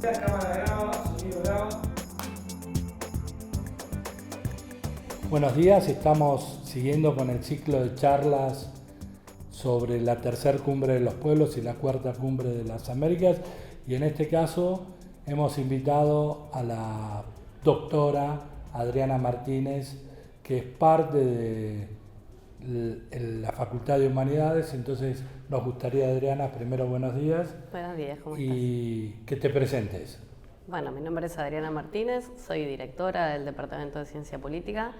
La cámara graba, sonido graba. Buenos días, estamos siguiendo con el ciclo de charlas sobre la tercera cumbre de los pueblos y la cuarta cumbre de las Américas, y en este caso hemos invitado a la doctora Adriana Martínez, que es parte de la Facultad de Humanidades. Entonces nos gustaría, Adriana, primero buenos días. Buenos días, ¿cómo estás? Y que te presentes. Bueno, mi nombre es Adriana Martínez, soy directora del Departamento de Ciencia Política,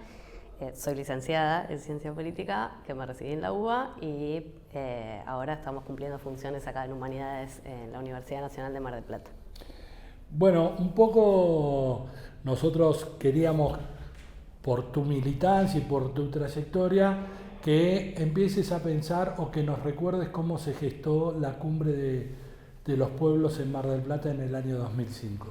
soy licenciada en Ciencia Política, que me recibí en la UBA y ahora estamos cumpliendo funciones acá en Humanidades en la Universidad Nacional de Mar del Plata. Bueno, un poco nosotros queríamos, por tu militancia y por tu trayectoria, que empieces a pensar o que nos recuerdes cómo se gestó la cumbre de los pueblos en Mar del Plata en el año 2005.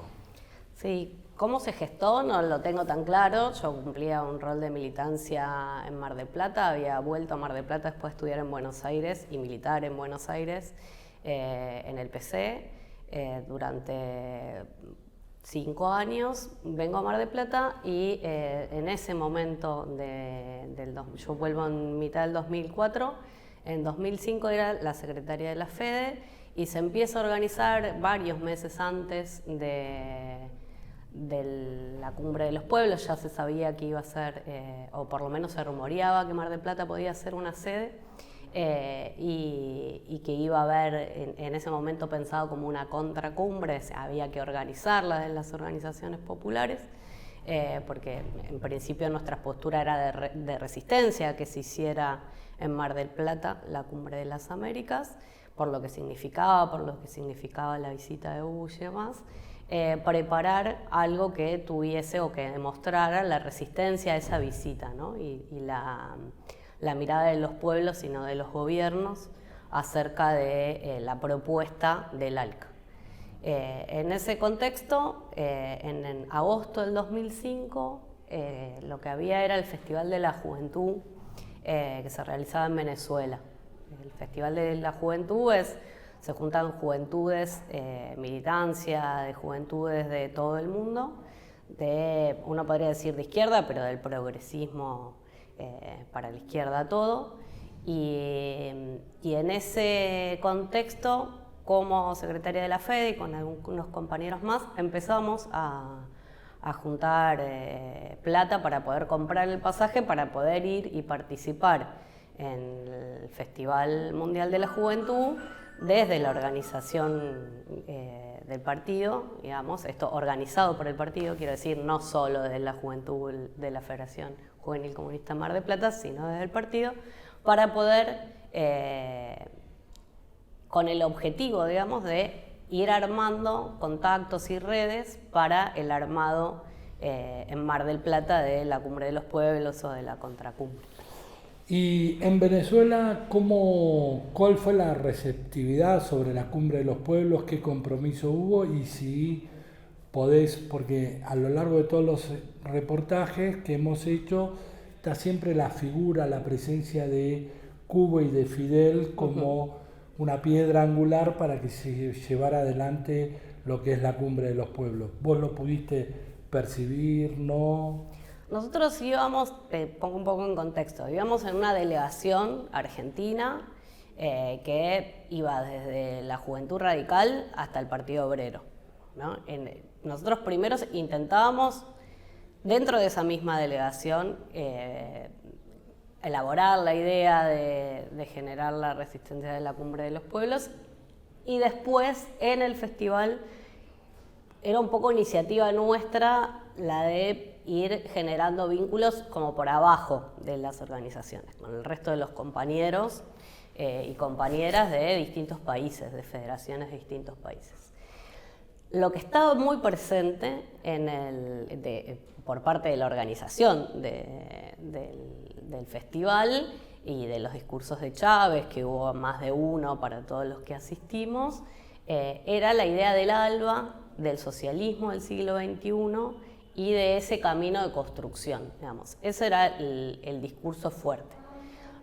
Sí, cómo se gestó no lo tengo tan claro. Yo cumplía un rol de militancia en Mar del Plata, había vuelto a Mar del Plata después de estudiar en Buenos Aires y militar en Buenos Aires en el PC durante 5 años. Vengo a Mar del Plata y en ese momento, yo vuelvo en mitad del 2004, en 2005 era la secretaria de la FEDE y se empieza a organizar varios meses antes de la cumbre de los pueblos. Ya se sabía que iba a ser, o por lo menos se rumoreaba que Mar del Plata podía ser una sede, y que iba a haber en ese momento pensado como una contracumbre. O sea, había que organizarla en las organizaciones populares, porque en principio nuestra postura era de resistencia a que se hiciera en Mar del Plata la cumbre de las Américas, por lo que significaba la visita de Hugo y demás. Preparar algo que tuviese o que demostrara la resistencia a esa visita, ¿no? y la mirada de los pueblos y no de los gobiernos acerca de la propuesta del ALCA. En ese contexto, en agosto del 2005, lo que había era el Festival de la Juventud que se realizaba en Venezuela. El Festival de la Juventud se juntan juventudes, militancia de juventudes de todo el mundo, uno podría decir de izquierda, pero del progresismo para la izquierda todo. Y en ese contexto, como secretaria de la FEDE y con algunos compañeros más, empezamos a juntar plata para poder comprar el pasaje, para poder ir y participar en el Festival Mundial de la Juventud desde la organización del partido, digamos, esto organizado por el partido, quiero decir, no solo de la juventud de la Federación Juvenil Comunista Mar del Plata, sino desde el partido, para poder, con el objetivo, digamos, de ir armando contactos y redes para el armado en Mar del Plata de la Cumbre de los Pueblos o de la Contracumbre. Y en Venezuela, ¿cuál fue la receptividad sobre la Cumbre de los Pueblos? ¿Qué compromiso hubo? Y si podés, porque a lo largo de todos los reportajes que hemos hecho, está siempre la figura, la presencia de Cuba y de Fidel como una piedra angular para que se llevara adelante lo que es la Cumbre de los Pueblos. ¿Vos lo pudiste percibir, no? Nosotros íbamos, te pongo un poco en contexto, íbamos en una delegación argentina que iba desde la Juventud Radical hasta el Partido Obrero, ¿no? Nosotros primero intentábamos, dentro de esa misma delegación, elaborar la idea de generar la resistencia de la Cumbre de los Pueblos, y después en el festival era un poco iniciativa nuestra la de ir generando vínculos como por abajo de las organizaciones, con el resto de los compañeros y compañeras de distintos países, de federaciones de distintos países. Lo que estaba muy presente por parte de la organización del festival y de los discursos de Chávez, que hubo más de uno para todos los que asistimos, era la idea del ALBA, del socialismo del siglo XXI y de ese camino de construcción, digamos. Ese era el discurso fuerte.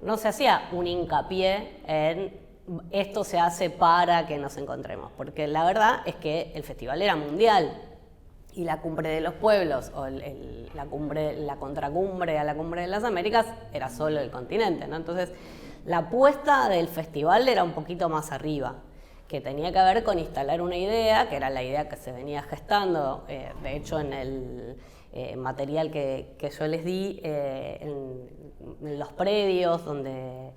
No se hacía un hincapié en esto se hace para que nos encontremos, porque la verdad es que el festival era mundial y la Cumbre de los Pueblos o la contracumbre a la Cumbre de las Américas era solo el continente, ¿no? Entonces la apuesta del festival era un poquito más arriba, que tenía que ver con instalar una idea, que era la idea que se venía gestando, de hecho en el material que yo les di, en los predios donde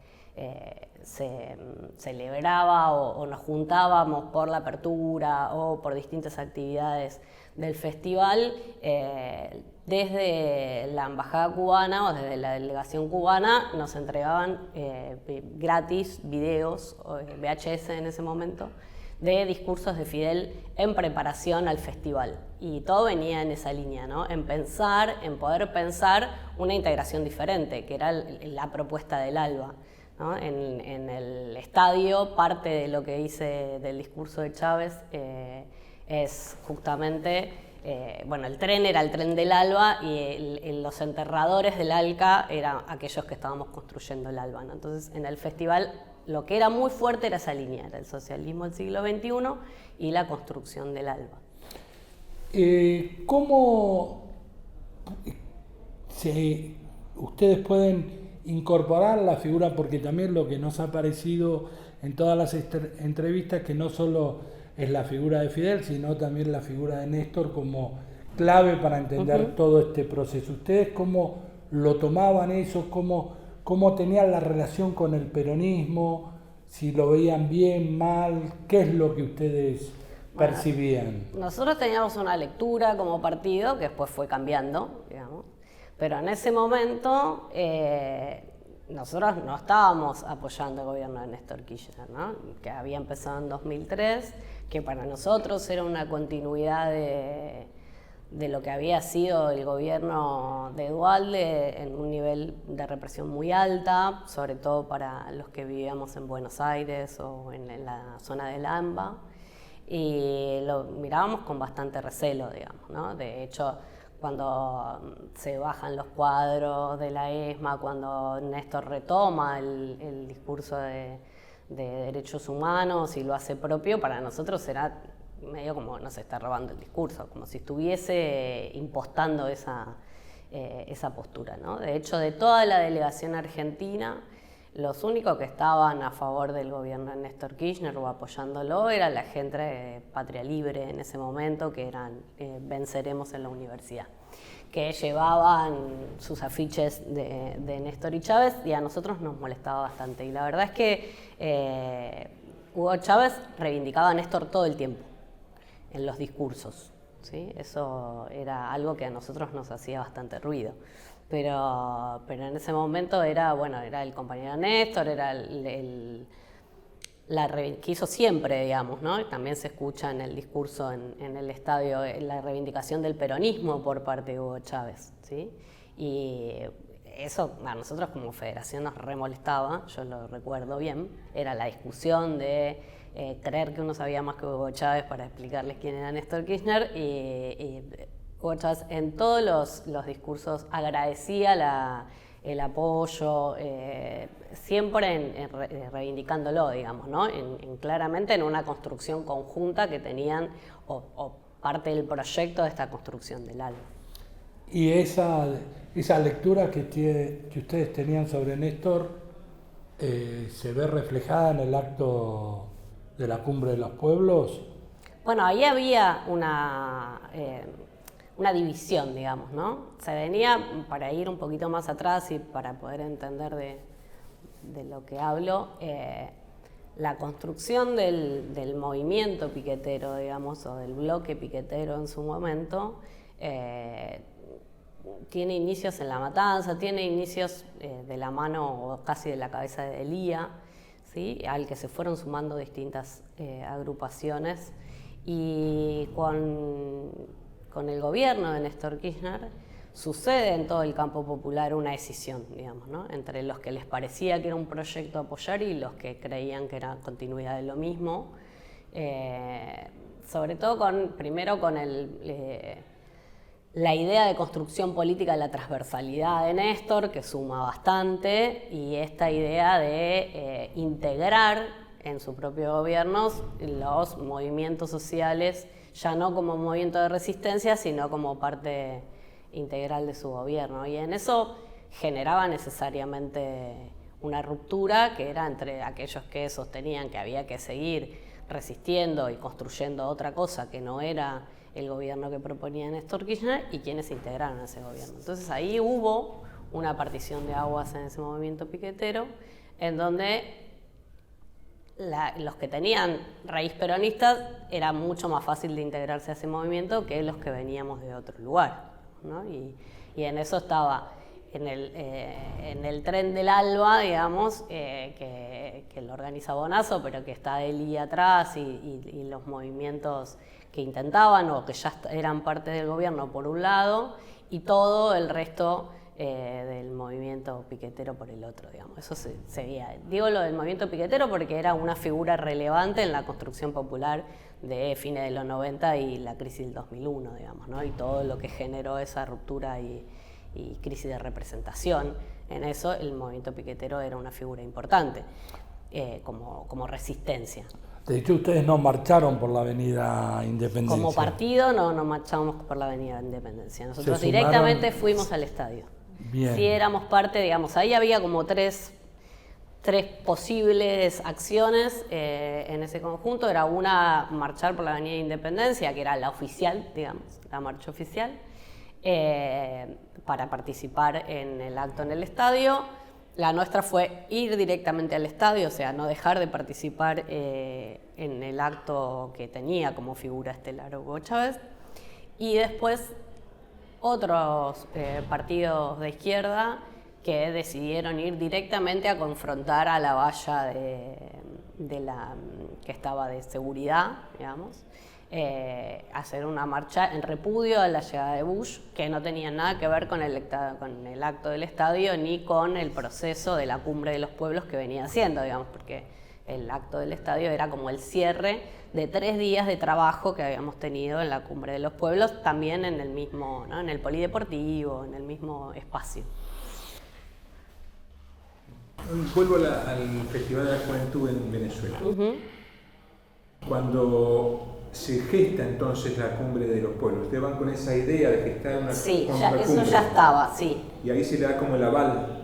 se celebraba o nos juntábamos por la apertura o por distintas actividades del festival, desde la embajada cubana o desde la delegación cubana nos entregaban gratis videos, VHS en ese momento, de discursos de Fidel en preparación al festival. Y todo venía en esa línea, ¿no? En poder pensar una integración diferente, que era la propuesta del ALBA, ¿no? En el estadio, parte de lo que hice del discurso de Chávez es justamente, bueno, el tren era el tren del ALBA y los enterradores del ALCA eran aquellos que estábamos construyendo el ALBA, ¿no? Entonces, en el festival lo que era muy fuerte era esa línea, era el socialismo del siglo XXI y la construcción del ALBA. ¿Cómo ustedes pueden incorporar la figura? Porque también lo que nos ha parecido en todas las entrevistas, que no solo es la figura de Fidel, sino también la figura de Néstor como clave para entender todo este proceso. ¿Ustedes cómo lo tomaban eso? ¿Cómo tenían la relación con el peronismo? Si lo veían bien, mal, ¿qué es lo que ustedes percibían? Nosotros teníamos una lectura como partido que después fue cambiando, digamos, pero en ese momento nosotros no estábamos apoyando el gobierno de Néstor Kirchner, ¿no? Que había empezado en 2003, que para nosotros era una continuidad de lo que había sido el gobierno de Duhalde en un nivel de represión muy alta, sobre todo para los que vivíamos en Buenos Aires o en la zona del AMBA, y lo mirábamos con bastante recelo, digamos, ¿no? De hecho, cuando se bajan los cuadros de la ESMA, cuando Néstor retoma el discurso de derechos humanos y lo hace propio, para nosotros era medio como nos está robando el discurso, como si estuviese impostando esa postura, ¿no? De hecho, de toda la delegación argentina, los únicos que estaban a favor del gobierno de Néstor Kirchner o apoyándolo era la gente de Patria Libre en ese momento, que eran Venceremos en la Universidad, que llevaban sus afiches de Néstor y Chávez, y a nosotros nos molestaba bastante. Y la verdad es que Hugo Chávez reivindicaba a Néstor todo el tiempo en los discursos, ¿sí? Eso era algo que a nosotros nos hacía bastante ruido. Pero en ese momento era el compañero Néstor, era que hizo siempre, digamos, ¿no? También se escucha en el discurso en el estadio la reivindicación del peronismo por parte de Hugo Chávez, ¿sí? Y eso a nosotros como federación nos remolestaba, yo lo recuerdo bien, era la discusión de creer que uno sabía más que Hugo Chávez para explicarles quién era Néstor Kirchner, y Hugo Chávez en todos los discursos agradecía el apoyo, siempre reivindicándolo, digamos, ¿no? Claramente en una construcción conjunta que tenían, o parte del proyecto de esta construcción del ALBA. Y esa lectura que ustedes tenían sobre Néstor se ve reflejada en el acto de la Cumbre de los Pueblos. Bueno, ahí había una división, digamos, ¿no? Se venía, para ir un poquito más atrás y para poder entender de lo que hablo, la construcción del movimiento piquetero, digamos, o del bloque piquetero en su momento, tiene inicios en La Matanza, tiene inicios de la mano o casi de la cabeza de Elía, ¿sí? Al que se fueron sumando distintas agrupaciones, y con el gobierno de Néstor Kirchner sucede en todo el campo popular una escisión, digamos, ¿no? Entre los que les parecía que era un proyecto a apoyar y los que creían que era continuidad de lo mismo, sobre todo primero con la idea de construcción política de la transversalidad de Néstor, que suma bastante, y esta idea de integrar en su propio gobierno los movimientos sociales, ya no como movimiento de resistencia, sino como parte integral de su gobierno. Y en eso generaba necesariamente una ruptura que era entre aquellos que sostenían que había que seguir resistiendo y construyendo otra cosa que no era el gobierno que proponía Néstor Kirchner y quienes se integraron a ese gobierno. Entonces ahí hubo una partición de aguas en ese movimiento piquetero, en donde los que tenían raíz peronista era mucho más fácil de integrarse a ese movimiento que los que veníamos de otro lugar, ¿no? Y en eso estaba en el tren del ALBA, digamos, que lo organiza Bonazo, pero que está él y atrás, y los movimientos que intentaban o que ya eran parte del gobierno por un lado, y todo el resto del movimiento piquetero por el otro, digamos. Eso se veía. Digo lo del movimiento piquetero porque era una figura relevante en la construcción popular de fines de los 90 y la crisis del 2001, digamos, ¿no? Y todo lo que generó esa ruptura y crisis de representación. En eso el movimiento piquetero era una figura importante, como resistencia. De hecho, ustedes no marcharon por la Avenida Independencia. Como partido no marchamos por la Avenida Independencia. Nosotros directamente fuimos al estadio. Bien. Sí éramos parte, digamos, ahí había como tres posibles acciones en ese conjunto. Era una, marchar por la Avenida Independencia, que era la oficial, digamos, la marcha oficial, para participar en el acto en el estadio. La nuestra fue ir directamente al estadio, o sea, no dejar de participar en el acto que tenía como figura estelar Hugo Chávez. Y después otros partidos de izquierda que decidieron ir directamente a confrontar a la valla que estaba de seguridad, digamos, hacer una marcha en repudio a la llegada de Bush, que no tenía nada que ver con el acto del estadio ni con el proceso de la Cumbre de los Pueblos que venía haciendo, digamos, porque el acto del estadio era como el cierre de 3 días de trabajo que habíamos tenido en la Cumbre de los Pueblos, también en el mismo, ¿no? En el polideportivo, en el mismo espacio. Vuelvo al Festival de la Juventud en Venezuela. Cuando se gesta entonces la Cumbre de los Pueblos, ¿ustedes van con esa idea de gestar una Sí, cumbre? eso ya estaba, sí. Y ahí se le da como el aval.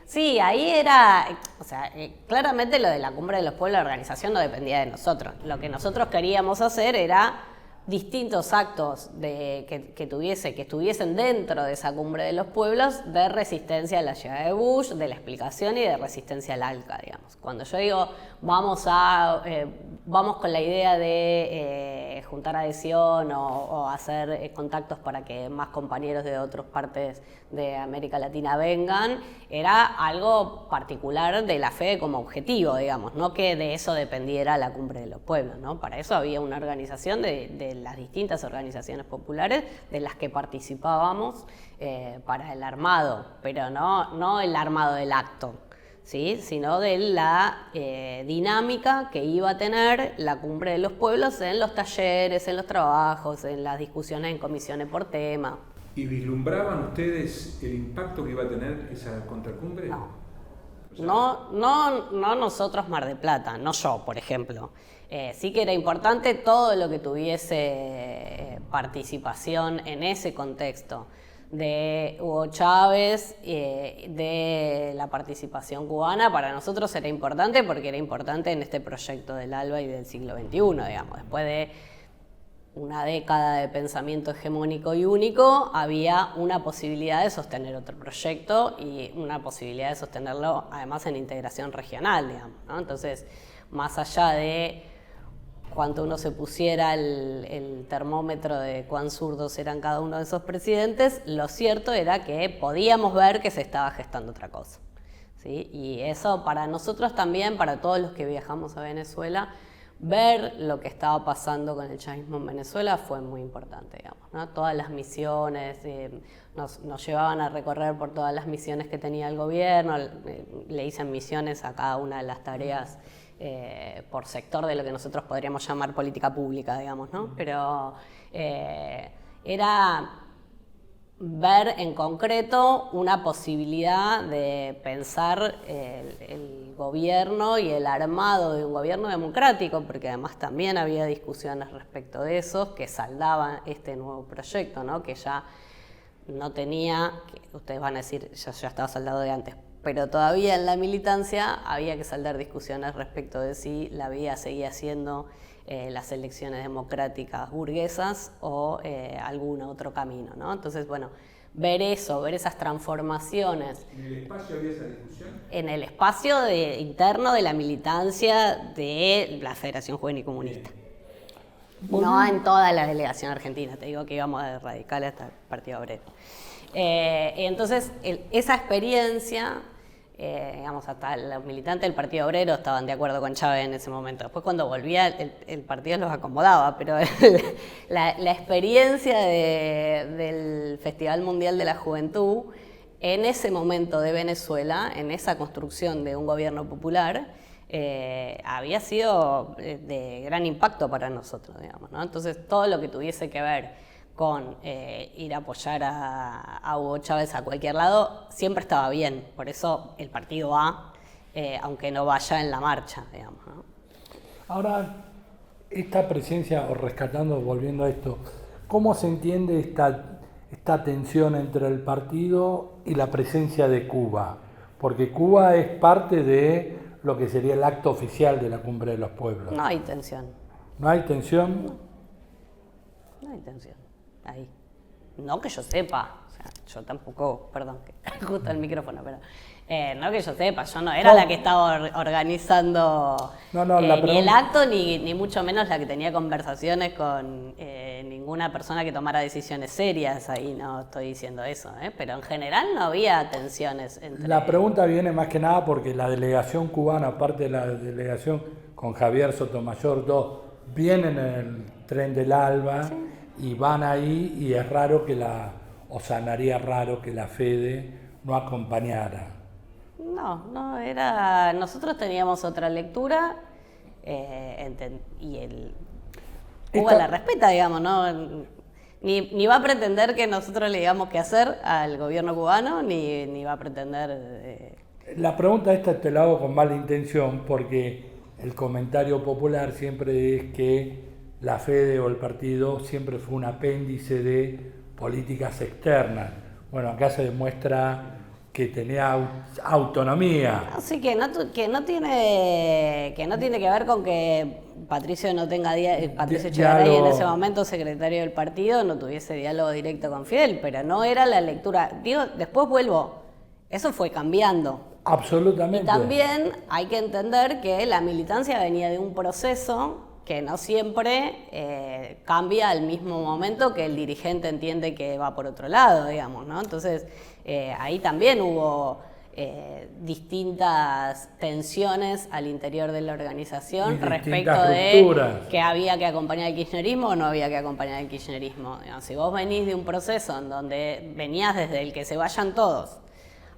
Sí, ahí era, o sea, claramente lo de la Cumbre de los Pueblos, la organización no dependía de nosotros. Lo que nosotros queríamos hacer era distintos actos que estuviesen dentro de esa Cumbre de los Pueblos de resistencia a la llegada de Bush, de la explicación y de resistencia al ALCA, digamos. Cuando yo digo vamos con la idea de juntar adhesión o hacer contactos para que más compañeros de otras partes de América Latina vengan, era algo particular de la FEDE como objetivo, digamos, no que de eso dependiera la Cumbre de los Pueblos, ¿no? Para eso había una organización de las distintas organizaciones populares de las que participábamos para el armado, pero no el armado del acto, ¿sí? Sino de la dinámica que iba a tener la Cumbre de los Pueblos en los talleres, en los trabajos, en las discusiones en comisiones por tema. ¿Y vislumbraban ustedes el impacto que iba a tener esa contracumbre? No. O sea, No nosotros Mar del Plata, no yo, por ejemplo. Sí que era importante todo lo que tuviese participación en ese contexto de Hugo Chávez, de la participación cubana. Para nosotros era importante porque era importante en este proyecto del ALBA y del siglo XXI, digamos. Después de una década de pensamiento hegemónico y único, había una posibilidad de sostener otro proyecto y una posibilidad de sostenerlo además en integración regional, digamos, ¿no? Entonces, más allá de cuanto uno se pusiera el termómetro de cuán zurdos eran cada uno de esos presidentes, lo cierto era que podíamos ver que se estaba gestando otra cosa, ¿sí? Y eso para nosotros también, para todos los que viajamos a Venezuela, ver lo que estaba pasando con el chavismo en Venezuela fue muy importante, digamos, ¿no? Todas las misiones, nos llevaban a recorrer por todas las misiones que tenía el gobierno, le hice misiones a cada una de las tareas por sector de lo que nosotros podríamos llamar política pública, digamos, ¿no? Pero era ver en concreto una posibilidad de pensar el gobierno y el armado de un gobierno democrático, porque además también había discusiones respecto de eso que saldaban este nuevo proyecto, ¿no? Que ya no tenía, que ustedes van a decir, ya estaba saldado de antes, pero todavía en la militancia había que saldar discusiones respecto de si la vía seguía siendo las elecciones democráticas burguesas o algún otro camino, ¿no? Entonces, bueno, ver eso, ver esas transformaciones. ¿En el espacio había esa discusión? En el espacio interno de la militancia de la Federación Juvenil Comunista. No en toda la delegación argentina, te digo que íbamos de radicales hasta el Partido Obrero. Entonces, esa experiencia, digamos, hasta los militantes del Partido Obrero estaban de acuerdo con Chávez en ese momento. Después, cuando volvía, el partido los acomodaba, pero la experiencia del Festival Mundial de la Juventud, en ese momento de Venezuela, en esa construcción de un gobierno popular, había sido de gran impacto para nosotros, digamos, ¿no? Entonces, todo lo que tuviese que ver con ir a apoyar a Hugo Chávez a cualquier lado, siempre estaba bien. Por eso el partido va, aunque no vaya en la marcha, digamos, ¿no? Ahora, esta presencia, o rescatando, volviendo a esto, ¿cómo se entiende esta tensión entre el partido y la presencia de Cuba? Porque Cuba es parte de lo que sería el acto oficial de la Cumbre de los Pueblos. No hay tensión. ¿No hay tensión? No hay tensión. Ahí. No que yo sepa. O sea, yo tampoco, perdón, que justo el micrófono, pero no que yo sepa, yo no era la que estaba organizando ni el acto, ni mucho menos la que tenía conversaciones con ninguna persona que tomara decisiones serias. Ahí no estoy diciendo eso, pero en general no había tensiones entre... La pregunta viene más que nada porque la delegación cubana, aparte de la delegación con Javier Sotomayor II, vienen en el tren del Alba, sí, y van ahí, y es raro o sonaría raro que la Fede no acompañara. No era... Nosotros teníamos otra lectura y Cuba la respeta, digamos, ¿no? Ni va a pretender que nosotros le digamos qué hacer al gobierno cubano, ni va a pretender... La pregunta esta te la hago con mala intención, porque el comentario popular siempre es que la Fede o el partido siempre fue un apéndice de políticas externas. Bueno, acá se demuestra que tenía autonomía. Así que no tiene que ver con que Patricio no tenga Patricio Echegaray, en ese momento secretario del partido, no tuviese diálogo directo con Fidel, pero no era la lectura. Digo, después vuelvo, eso fue cambiando. Absolutamente. Y también hay que entender que la militancia venía de un proceso que no siempre cambia al mismo momento que el dirigente entiende que va por otro lado, digamos, ¿no? Entonces, ahí también hubo distintas tensiones al interior de la organización respecto de que había que acompañar el kirchnerismo o no había que acompañar el kirchnerismo. Digamos, si vos venís de un proceso en donde venías desde el que se vayan todos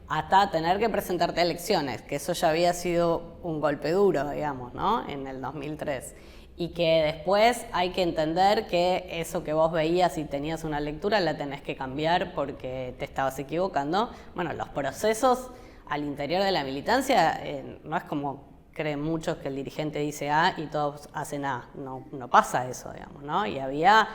hasta tener que presentarte a elecciones, que eso ya había sido un golpe duro, digamos, ¿no? En el 2003. Y que después hay que entender que eso que vos veías y tenías una lectura la tenés que cambiar porque te estabas equivocando. Bueno, los procesos al interior de la militancia no es como creen muchos que el dirigente dice A y todos hacen A. No pasa eso, digamos, ¿no? Y había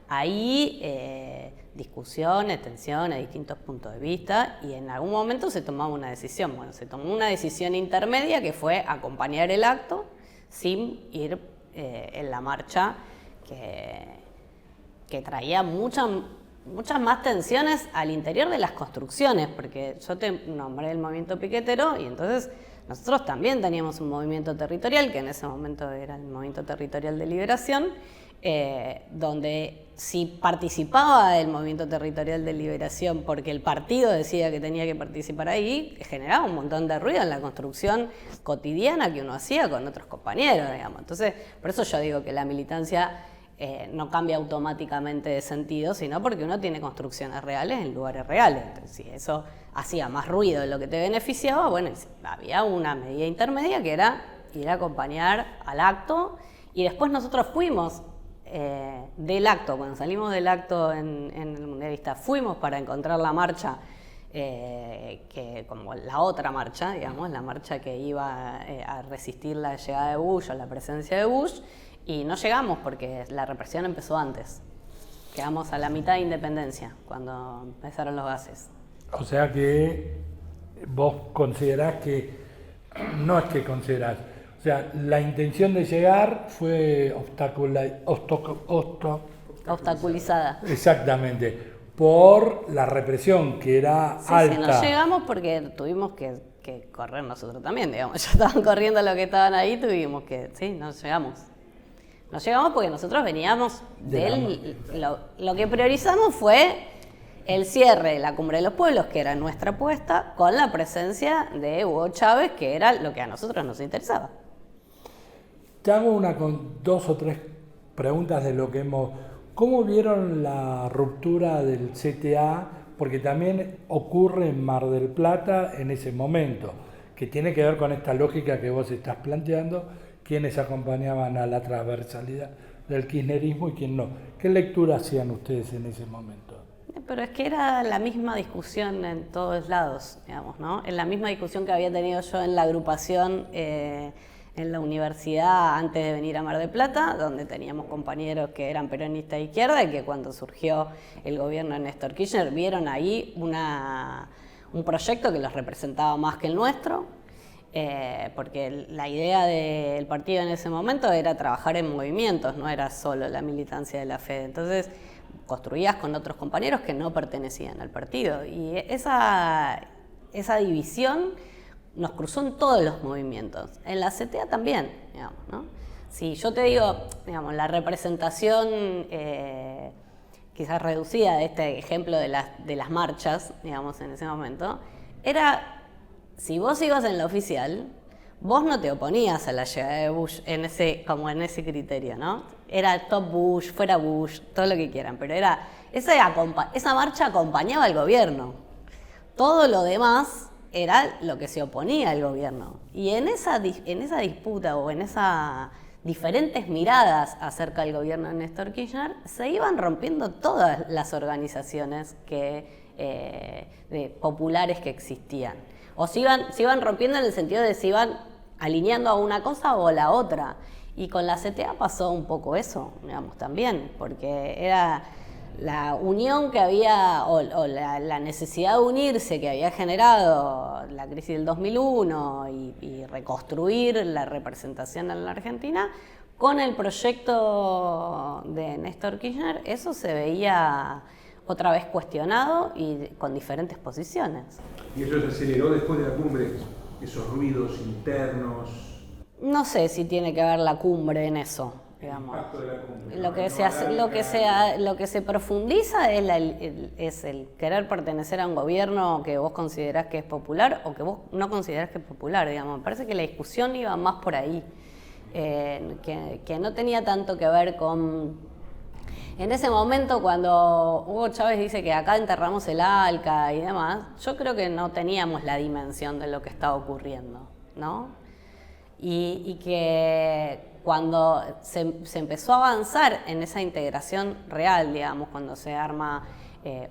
ahí discusiones, tensiones, distintos puntos de vista y en algún momento se tomaba una decisión. Bueno, se tomó una decisión intermedia que fue acompañar el acto sin ir en la marcha que traía muchas más tensiones al interior de las construcciones, porque yo te nombré el movimiento piquetero y entonces nosotros también teníamos un movimiento territorial, que en ese momento era el Movimiento Territorial de Liberación, donde si participaba el Movimiento Territorial de Liberación porque el partido decía que tenía que participar ahí, generaba un montón de ruido en la construcción cotidiana que uno hacía con otros compañeros, digamos. Entonces, por eso yo digo que la militancia no cambia automáticamente de sentido, sino porque uno tiene construcciones reales en lugares reales. Entonces, si eso hacía más ruido de lo que te beneficiaba, bueno, había una medida intermedia que era ir a acompañar al acto y después nosotros fuimos del acto, cuando salimos del acto en el Mundialista, fuimos para encontrar la marcha, que como la otra marcha, digamos, la marcha que iba a resistir la llegada de Bush o la presencia de Bush, y no llegamos porque la represión empezó antes. Quedamos a la mitad de Independencia cuando empezaron los gases. O sea que vos considerás que, no es que considerás, o sea, la intención de llegar fue Obstaculizada. Exactamente, por la represión que era alta. Sí, no llegamos porque tuvimos que correr nosotros también, digamos. Ya estaban corriendo los que estaban ahí, tuvimos que, sí, no llegamos. No llegamos porque nosotros veníamos lo que priorizamos fue el cierre de la Cumbre de los Pueblos, que era nuestra apuesta, con la presencia de Hugo Chávez, que era lo que a nosotros nos interesaba. Te hago dos o tres preguntas de lo que hemos... ¿Cómo vieron la ruptura del CTA? Porque también ocurre en Mar del Plata en ese momento, que tiene que ver con esta lógica que vos estás planteando, quiénes acompañaban a la transversalidad del kirchnerismo y quién no. ¿Qué lectura hacían ustedes en ese momento? Pero es que era la misma discusión en todos lados, digamos, ¿no? En la misma discusión que había tenido yo en la agrupación en la universidad antes de venir a Mar del Plata, donde teníamos compañeros que eran peronistas de izquierda y que cuando surgió el gobierno de Néstor Kirchner vieron ahí un proyecto que los representaba más que el nuestro, porque la idea del partido en ese momento era trabajar en movimientos, no era solo la militancia de la FED. Entonces construías con otros compañeros que no pertenecían al partido. Y esa división nos cruzó en todos los movimientos. En la CTA también, digamos, ¿no? Si yo te digo, digamos, la representación quizás reducida de este ejemplo de las marchas, digamos, en ese momento, era, si vos ibas en la oficial, vos no te oponías a la llegada de Bush como en ese criterio, ¿no? Era top Bush, fuera Bush, todo lo que quieran, pero esa marcha acompañaba al gobierno. Todo lo demás era lo que se oponía al gobierno. Y en esa disputa o en esas diferentes miradas acerca del gobierno de Néstor Kirchner, se iban rompiendo todas las organizaciones populares que existían. O se iban rompiendo en el sentido de se iban alineando a una cosa o a la otra. Y con la CTA pasó un poco eso, digamos, también, porque era la unión que había, o la necesidad de unirse que había generado la crisis del 2001 y reconstruir la representación en la Argentina, con el proyecto de Néstor Kirchner, eso se veía otra vez cuestionado y con diferentes posiciones. ¿Y eso se aceleró después de la cumbre? Esos ruidos internos. No sé si tiene que ver la cumbre en eso, digamos. El impacto de la cumbre. Lo que se profundiza es el querer pertenecer a un gobierno que vos considerás que es popular o que vos no considerás que es popular, digamos. Me parece que la discusión iba más por ahí, que no tenía tanto que ver con... En ese momento, cuando Hugo Chávez dice que acá enterramos el ALCA y demás, yo creo que no teníamos la dimensión de lo que estaba ocurriendo, ¿no? Y que cuando se empezó a avanzar en esa integración real, digamos, cuando se arma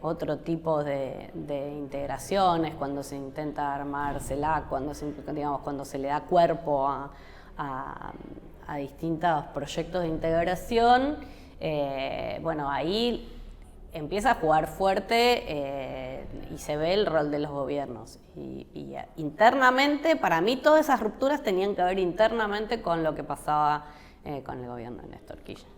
otro tipo de integraciones, cuando se intenta armar CELAC, cuando se le da cuerpo a distintos proyectos de integración, bueno, ahí empieza a jugar fuerte y se ve el rol de los gobiernos. Y internamente, para mí, todas esas rupturas tenían que ver internamente con lo que pasaba con el gobierno de Néstor Kirchner.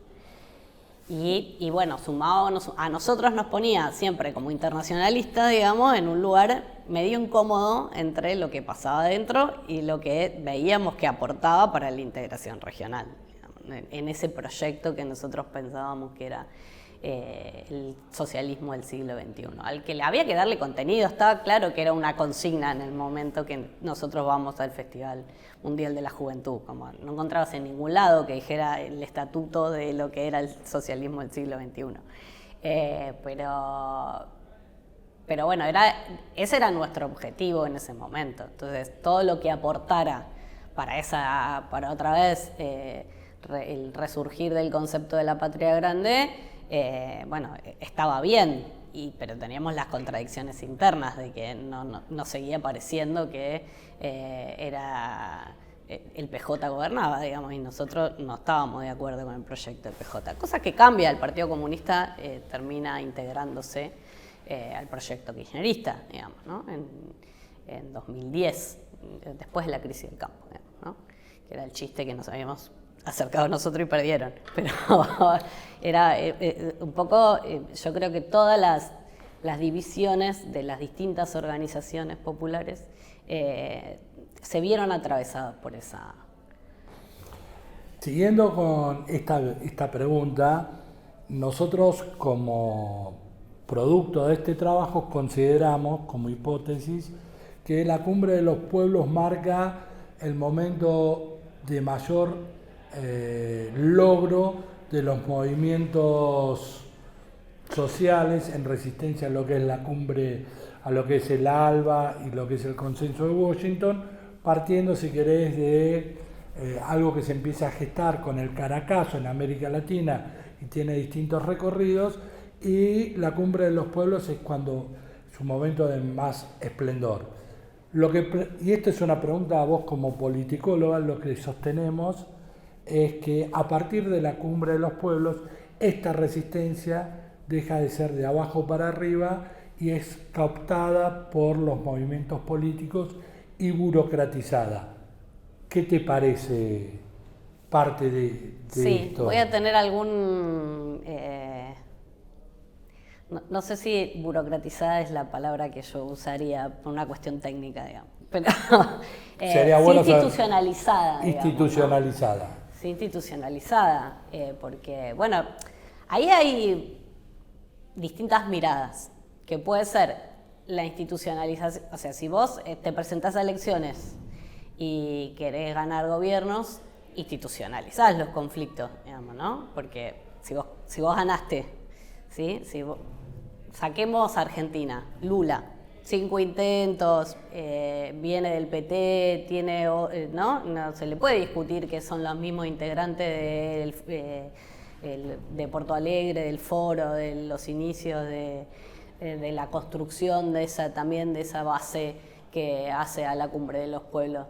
Y bueno, sumado a nosotros nos ponía siempre como internacionalistas, digamos, en un lugar medio incómodo entre lo que pasaba dentro y lo que veíamos que aportaba para la integración regional, digamos, en ese proyecto que nosotros pensábamos que era el socialismo del siglo XXI, al que le había que darle contenido. Estaba claro que era una consigna en el momento que nosotros vamos al Festival Mundial de la Juventud, como no encontrabas en ningún lado que dijera el estatuto de lo que era el socialismo del siglo XXI. Pero bueno, ese era nuestro objetivo en ese momento. Entonces, todo lo que aportara para otra vez el resurgir del concepto de la patria grande, bueno, estaba bien, pero teníamos las contradicciones internas de que no seguía pareciendo que era el PJ gobernaba, digamos, y nosotros no estábamos de acuerdo con el proyecto del PJ. Cosa que cambia, el Partido Comunista termina integrándose al proyecto kirchnerista, digamos, ¿no? En 2010, después de la crisis del campo, digamos, ¿no? Que era el chiste que nos habíamos acercado nosotros y perdieron. Pero era un poco, yo creo que todas las divisiones de las distintas organizaciones populares se vieron atravesadas por esa... Siguiendo con esta pregunta, nosotros como producto de este trabajo consideramos como hipótesis que la Cumbre de los Pueblos marca el momento de mayor logro de los movimientos sociales en resistencia a lo que es la cumbre, a lo que es el ALBA y lo que es el consenso de Washington, partiendo, si querés, de algo que se empieza a gestar con el Caracazo en América Latina y tiene distintos recorridos, y la Cumbre de los Pueblos es cuando su momento de más esplendor. Y esta es una pregunta a vos como politicóloga, lo que sostenemos es que a partir de la Cumbre de los Pueblos, esta resistencia deja de ser de abajo para arriba y es cooptada por los movimientos políticos y burocratizada. ¿Qué te parece parte de sí, esto? Voy a tener algún... no sé si burocratizada es la palabra que yo usaría por una cuestión técnica, digamos. Pero sería bueno sí institucionalizada. Institucionalizada. Digamos, ¿no? Sí, institucionalizada. Porque, bueno, ahí hay distintas miradas, que puede ser la institucionalización, o sea, si vos te presentás a elecciones y querés ganar gobiernos, institucionalizás los conflictos, digamos, ¿no? Porque si vos ganaste, ¿sí? Saquemos Argentina, Lula, 5 intentos, viene del PT, tiene, no se le puede discutir que son los mismos integrantes de Porto Alegre, del foro, de los inicios de la construcción de esa base que hace a la Cumbre de los Pueblos.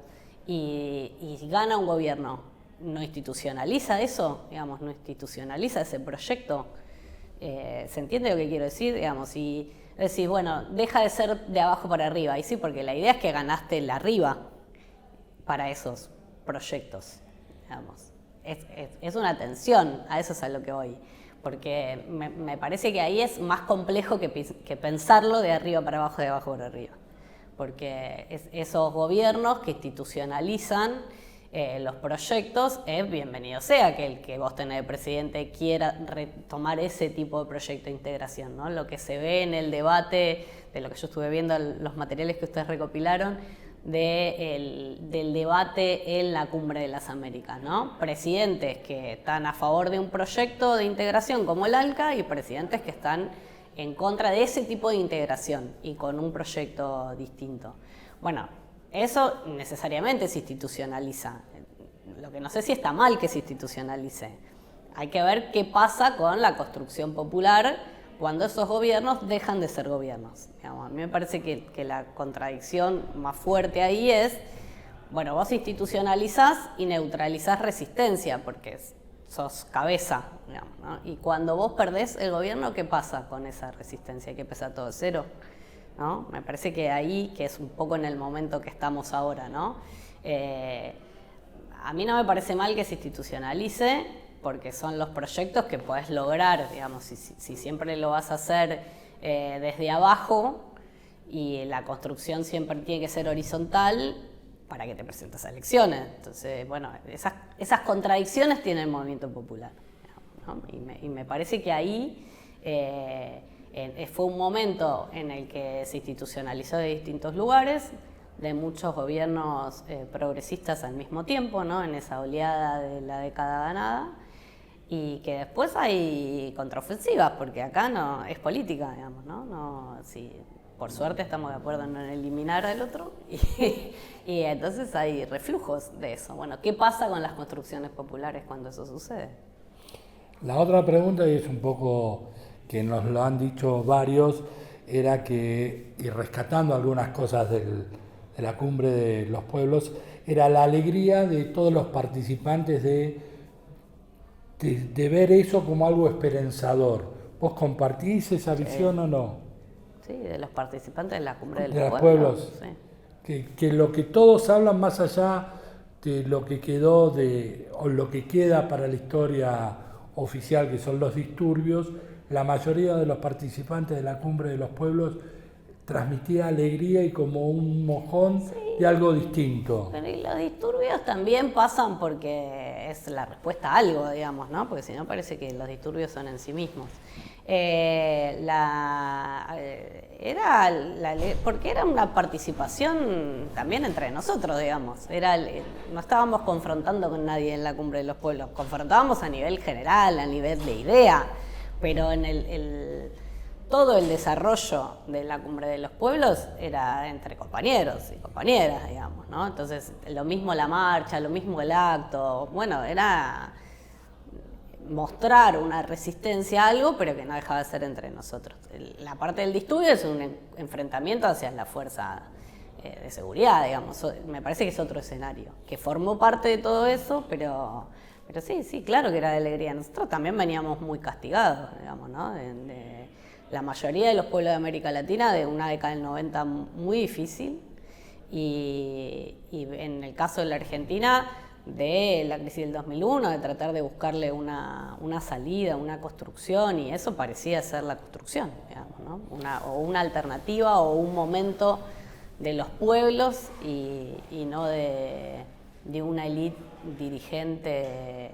Y gana un gobierno, ¿no institucionaliza eso? Digamos, ¿no institucionaliza ese proyecto? ¿Se entiende lo que quiero decir? Digamos, y decís, bueno, deja de ser de abajo para arriba. Y sí, porque la idea es que ganaste el arriba para esos proyectos, digamos. Es una tensión, a eso es a lo que voy. Porque me parece que ahí es más complejo que pensarlo de arriba para abajo, de abajo para arriba. Porque esos gobiernos que institucionalizan los proyectos, es bienvenido sea que el que vos tenés de presidente quiera retomar ese tipo de proyecto de integración, ¿no? Lo que se ve en el debate, de lo que yo estuve viendo, los materiales que ustedes recopilaron, del debate en la Cumbre de las Américas, ¿no? Presidentes que están a favor de un proyecto de integración como el ALCA y presidentes que están en contra de ese tipo de integración y con un proyecto distinto. Bueno, eso necesariamente se institucionaliza. Lo que no sé si está mal que se institucionalice. Hay que ver qué pasa con la construcción popular cuando esos gobiernos dejan de ser gobiernos. Digamos, a mí me parece que la contradicción más fuerte ahí es, bueno, vos institucionalizás y neutralizás resistencia, porque sos cabeza, digamos, ¿no? Y cuando vos perdés el gobierno, ¿qué pasa con esa resistencia? ¿Qué pesa todo cero? ¿No? Me parece que ahí, que es un poco en el momento que estamos ahora, ¿no? A mí no me parece mal que se institucionalice, porque son los proyectos que podés lograr, digamos, si siempre lo vas a hacer desde abajo y la construcción siempre tiene que ser horizontal, para que te presentes a elecciones. Entonces, bueno, esas contradicciones tiene el movimiento popular, ¿no? Y me parece que ahí fue un momento en el que se institucionalizó de distintos lugares, de muchos gobiernos progresistas al mismo tiempo, ¿no? En esa oleada de la década ganada, y que después hay contraofensivas, porque acá no es política, digamos, ¿no? No, sí, por suerte estamos de acuerdo en no eliminar al otro y entonces hay reflujos de eso. Bueno, ¿qué pasa con las construcciones populares cuando eso sucede? La otra pregunta, y es un poco que nos lo han dicho varios, era que, y rescatando algunas cosas de la cumbre de los pueblos, era la alegría de todos los participantes de ver eso como algo esperanzador. ¿Vos compartís esa visión o no? Sí, de los participantes de la cumbre de De los los pueblos. pueblos. Sí. Que lo que todos hablan más allá de lo que quedó o lo que queda para la historia oficial, que son los disturbios, la mayoría de los participantes de la cumbre de los pueblos transmitía alegría y como un mojón de algo distinto. Pero y los disturbios también pasan porque es la respuesta a algo, digamos, ¿no? Porque si no parece que los disturbios son en sí mismos. Porque era una participación también entre nosotros, digamos. No estábamos confrontando con nadie en la cumbre de los pueblos, confrontábamos a nivel general, a nivel de idea, pero en todo el desarrollo de la cumbre de los pueblos era entre compañeros y compañeras, digamos, ¿no? Entonces, lo mismo la marcha, lo mismo el acto, bueno, era mostrar una resistencia a algo, pero que no dejaba de ser entre nosotros. La parte del disturbio es un enfrentamiento hacia la fuerza de seguridad, digamos. Me parece que es otro escenario, que formó parte de todo eso, pero sí, claro que era de alegría. Nosotros también veníamos muy castigados, digamos, ¿no? La mayoría de los pueblos de América Latina de una década del 90 muy difícil y en el caso de la Argentina de la crisis del 2001, de tratar de buscarle una salida, una construcción, y eso parecía ser la construcción, digamos, ¿no? Una alternativa o un momento de los pueblos y no de una élite dirigente.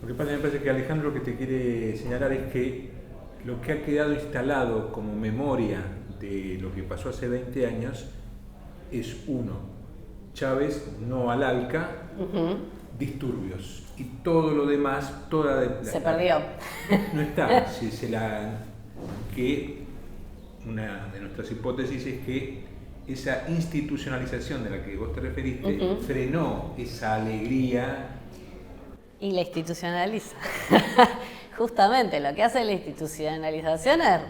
Lo que pasa, me parece que Alejandro lo que te quiere señalar es que lo que ha quedado instalado como memoria de lo que pasó hace 20 años es Chávez no al ALCA, disturbios. Y todo lo demás, se perdió. No está. Que una de nuestras hipótesis es que esa institucionalización de la que vos te referiste frenó esa alegría. Y la institucionaliza. Justamente, lo que hace la institucionalización es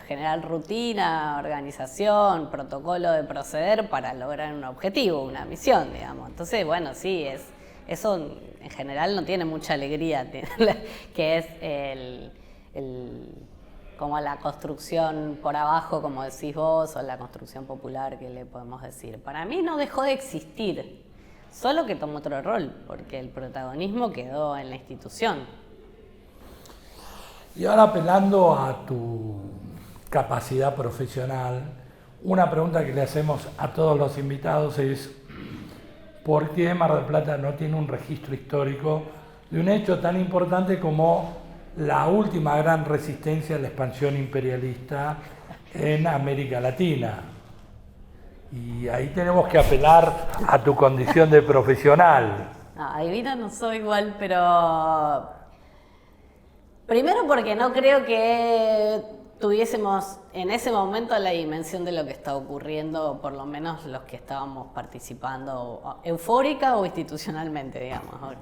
generar rutina, organización, protocolo de proceder para lograr un objetivo, una misión, digamos. Entonces, bueno, sí, eso en general no tiene mucha alegría, que es como la construcción por abajo, como decís vos, o la construcción popular que le podemos decir. Para mí no dejó de existir, solo que tomó otro rol, porque el protagonismo quedó en la institución. Y ahora, apelando a tu capacidad profesional, una pregunta que le hacemos a todos los invitados es ¿por qué Mar del Plata no tiene un registro histórico de un hecho tan importante como la última gran resistencia a la expansión imperialista en América Latina? Y ahí tenemos que apelar a tu condición de profesional. Adivina, no soy igual, pero primero porque no creo que tuviésemos en ese momento la dimensión de lo que está ocurriendo, por lo menos los que estábamos participando, eufórica o institucionalmente, digamos.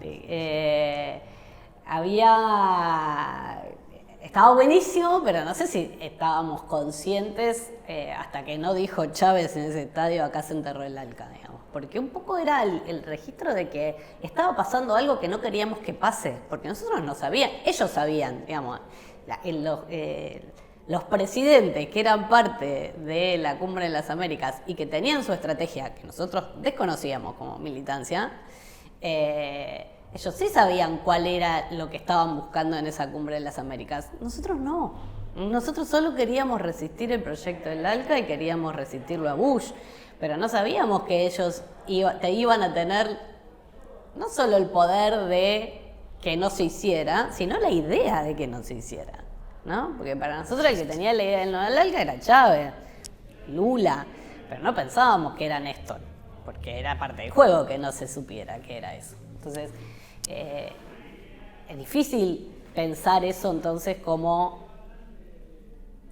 Estaba buenísimo, pero no sé si estábamos conscientes hasta que no dijo Chávez en ese estadio, acá se enterró el ALCA, digamos. Porque un poco era el registro de que estaba pasando algo que no queríamos que pase, porque nosotros no sabíamos, ellos sabían, digamos, los presidentes que eran parte de la Cumbre de las Américas y que tenían su estrategia, que nosotros desconocíamos como militancia, ellos sí sabían cuál era lo que estaban buscando en esa Cumbre de las Américas. Nosotros no. Nosotros solo queríamos resistir el proyecto del ALCA y queríamos resistirlo a Bush, pero no sabíamos que ellos iban a tener no solo el poder de que no se hiciera, sino la idea de que no se hiciera, ¿no? Porque para nosotros el que tenía la idea del no del ALCA era Chávez, Lula, pero no pensábamos que era Néstor, porque era parte del juego que no se supiera que era eso. Entonces, es difícil pensar eso entonces como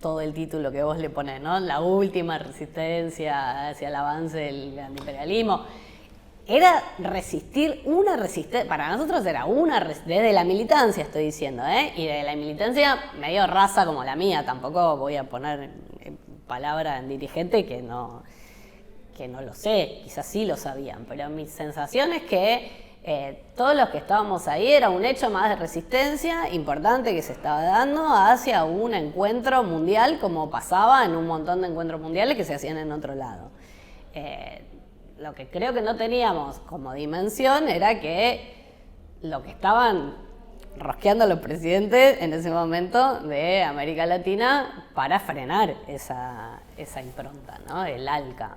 todo el título que vos le ponés, ¿no? La última resistencia hacia el avance del antiimperialismo. Era resistir una resistencia, para nosotros era desde la militancia estoy diciendo, y de la militancia medio raza como la mía, tampoco voy a poner palabra en dirigente que no lo sé, quizás sí lo sabían, pero mi sensación es que todos los que estábamos ahí era un hecho más de resistencia importante que se estaba dando hacia un encuentro mundial como pasaba en un montón de encuentros mundiales que se hacían en otro lado. Lo que creo que no teníamos como dimensión era que lo que estaban rosqueando los presidentes en ese momento de América Latina para frenar esa impronta, ¿no? El ALCA.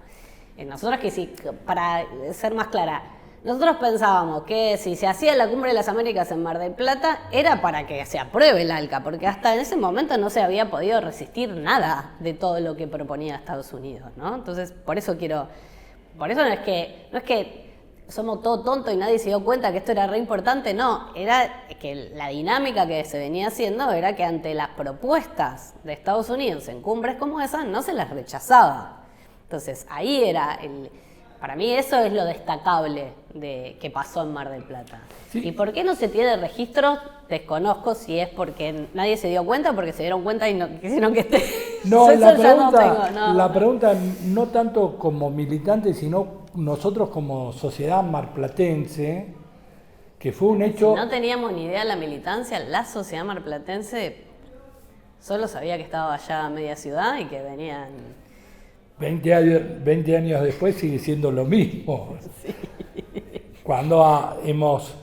Nosotros que sí, para ser más clara, nosotros pensábamos que si se hacía la Cumbre de las Américas en Mar del Plata era para que se apruebe el ALCA, porque hasta en ese momento no se había podido resistir nada de todo lo que proponía Estados Unidos, ¿no? Entonces, por eso no es que somos todos tontos y nadie se dio cuenta que esto era re importante, no, era que la dinámica que se venía haciendo era que ante las propuestas de Estados Unidos en cumbres como esa no se las rechazaba. Entonces, ahí era para mí eso es lo destacable de que pasó en Mar del Plata. Sí. ¿Y por qué no se tiene registro? Desconozco si es porque nadie se dio cuenta, porque se dieron cuenta y no quisieron que esté. No, Eso ya no tengo, no. la pregunta no tanto como militante, sino nosotros como sociedad marplatense, que fue un hecho... No teníamos ni idea de la militancia, la sociedad marplatense solo sabía que estaba allá a media ciudad y que venían... 20 años después sigue siendo lo mismo. Sí. Cuando hemos...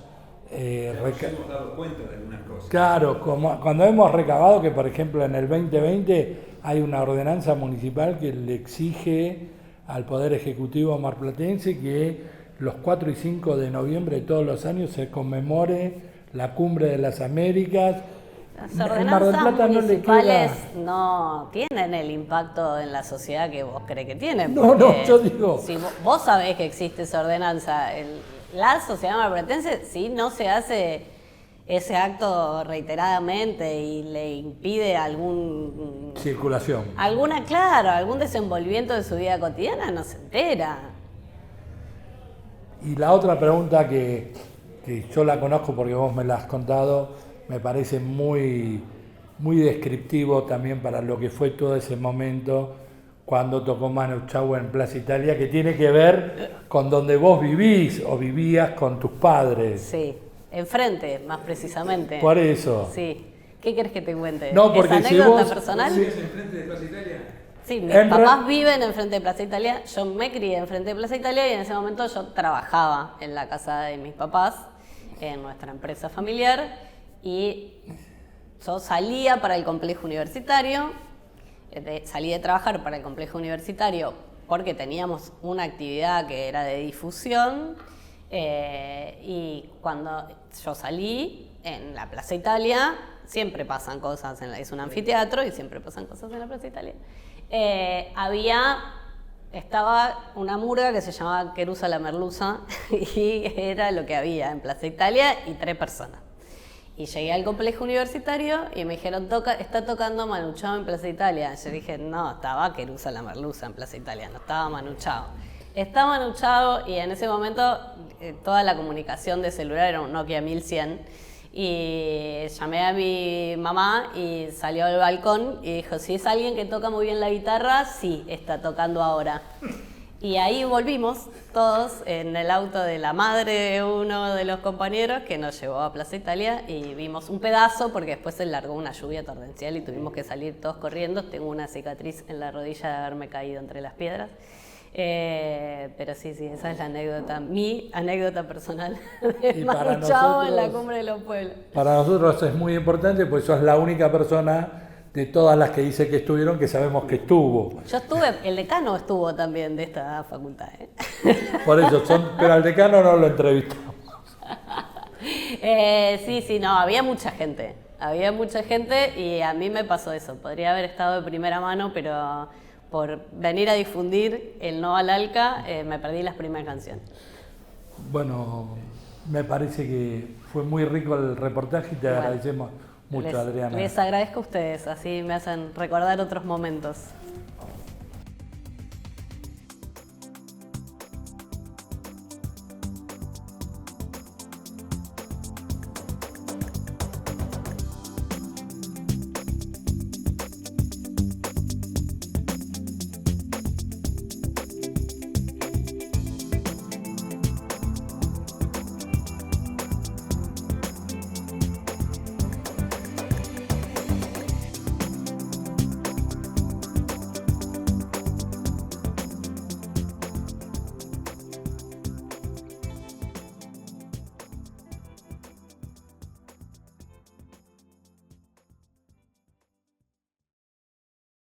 hemos dado cuenta de algunas cosas. Claro, cuando hemos recabado que, por ejemplo, en el 2020 hay una ordenanza municipal que le exige al Poder Ejecutivo marplatense que los 4 y 5 de noviembre de todos los años se conmemore la Cumbre de las Américas. Las ordenanzas municipales no tienen el impacto en la sociedad que vos crees que tienen. No, yo digo... Si vos sabés que existe esa ordenanza, la sociedad marplatense, si no se hace ese acto reiteradamente y le impide circulación. Algún desenvolvimiento de su vida cotidiana, no se entera. Y la otra pregunta que yo la conozco porque vos me la has contado, me parece muy, muy descriptivo también para lo que fue todo ese momento cuando tocó Manu Chao en Plaza Italia, que tiene que ver con donde vos vivís o vivías con tus padres. Sí, enfrente, más precisamente. Por eso. Sí. ¿Qué querés que te cuente? No, porque ¿Es anécdota si vos... personal? ¿Vivías enfrente de Plaza Italia? Sí, mis papás viven enfrente de Plaza Italia, yo me crié enfrente de Plaza Italia y en ese momento yo trabajaba en la casa de mis papás, en nuestra empresa familiar, y yo salía para el complejo universitario, salí de trabajar para el complejo universitario porque teníamos una actividad que era de difusión, y cuando yo salí en la Plaza Italia, siempre pasan cosas, es un anfiteatro y siempre pasan cosas en la Plaza Italia. Estaba una murga que se llamaba Querusa la Merluza y era lo que había en Plaza Italia y 3 personas. Y llegué al complejo universitario y me dijeron, está tocando Manu Chao en Plaza Italia. Yo dije, no, estaba Querusa la Merluza en Plaza Italia, no estaba Manu Chao. Estaba Manu Chao y en ese momento toda la comunicación de celular era un Nokia 1100. Y llamé a mi mamá y salió al balcón y dijo, si es alguien que toca muy bien la guitarra, sí, está tocando ahora. Y ahí volvimos todos en el auto de la madre de uno de los compañeros que nos llevó a Plaza Italia y vimos un pedazo porque después se largó una lluvia torrencial y tuvimos que salir todos corriendo. Tengo una cicatriz en la rodilla de haberme caído entre las piedras. Pero sí, esa es la anécdota, mi anécdota personal de Manu Chao en la Cumbre de los Pueblos. Para nosotros es muy importante, pues sos la única persona de todas las que dice que estuvieron que sabemos que estuvo. Yo estuve, el decano estuvo también de esta facultad. Por eso, pero al decano no lo entrevistamos. Sí, no, había mucha gente y a mí me pasó eso. Podría haber estado de primera mano, pero por venir a difundir el no al ALCA, me perdí las primeras canciones. Bueno, Me parece que fue muy rico el reportaje y te Bueno, agradecemos mucho, Adriana. Les agradezco a ustedes, así me hacen recordar otros momentos.